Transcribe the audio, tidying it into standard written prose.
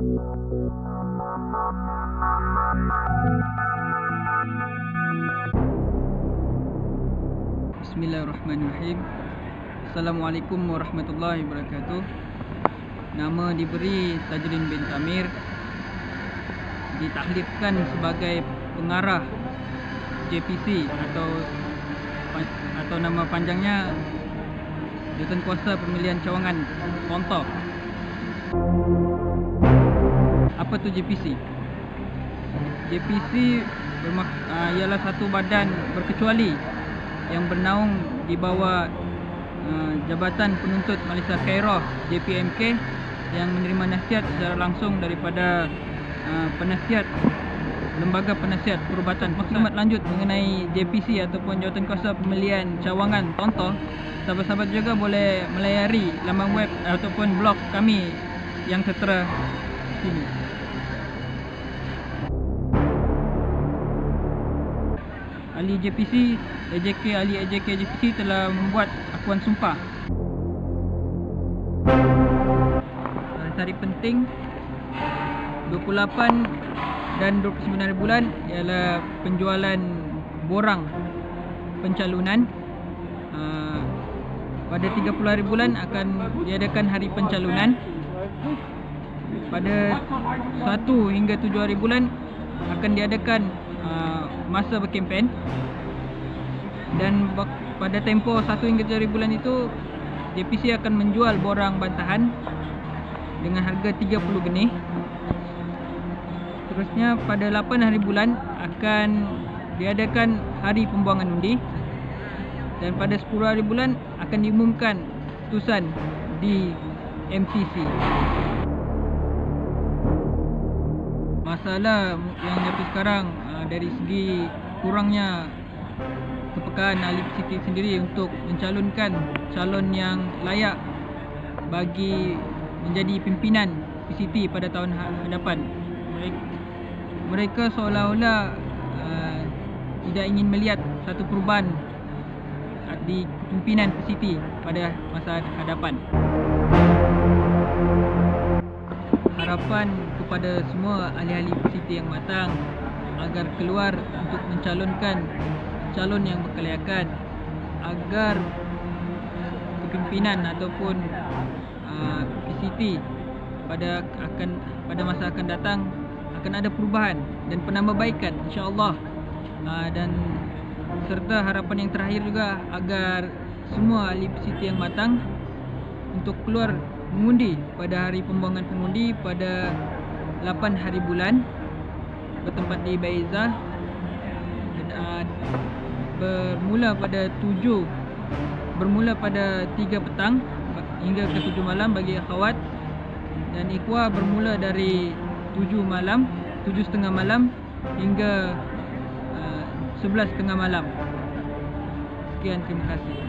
Bismillahirrahmanirrahim. Assalamualaikum warahmatullahi wabarakatuh. Nama diberi Tajudin bin Tamir. Ditaklifkan sebagai pengarah JPC atau nama panjangnya Jurukuasa Pemilihan Cawangan Tontoh. Apa tu JPC? JPC ialah satu badan berkecuali yang bernaung di bawah Jabatan Penuntut Malaysia Khairah JPMK, yang menerima nasihat secara langsung daripada penasihat Lembaga Penasihat Perubatan. Maklumat lanjut mengenai JPC ataupun Jurukuasa Pemilihan Cawangan Tontoh, sahabat-sahabat juga boleh melayari laman web ataupun blog kami yang tertera sini. Ahli JPC, ahli AJK JPC telah membuat akuan sumpah. Tarikh penting 28 dan 29 hari bulan ialah penjualan borang pencalonan. Pada 30 hari bulan akan diadakan hari pencalonan. Pada 1 hingga 7 hari bulan akan diadakan masa berkempen, dan pada tempoh 1 hingga 7 hari bulan itu JPC akan menjual borang bantahan dengan harga 30 benih. Terusnya pada 8 hari bulan akan diadakan hari pembuangan undi, dan pada 10 hari bulan akan diumumkan putusan di MTC. Masalah yang dihadapi sekarang dari segi kurangnya kepekaan ahli PCT sendiri untuk mencalonkan calon yang layak bagi menjadi pimpinan PCT pada tahun hadapan. Mereka seolah-olah tidak ingin melihat satu perubahan di pimpinan PCT pada masa hadapan. Harapan kepada semua ahli-ahli PCT yang matang agar keluar untuk mencalonkan calon yang berkelayakan, agar kepimpinan ataupun PCT pada masa akan datang akan ada perubahan dan penambahbaikan, insya-Allah. Dan serta harapan yang terakhir juga agar semua ahli PCT yang matang untuk keluar mengundi pada hari pembuangan pengundi pada 8 hari bulan bertempat di Baizah, bermula pada 3 petang hingga ke 7 malam bagi akhwat, dan ikhwah bermula dari 7.30 malam hingga 11.30 malam. Sekian, terima kasih.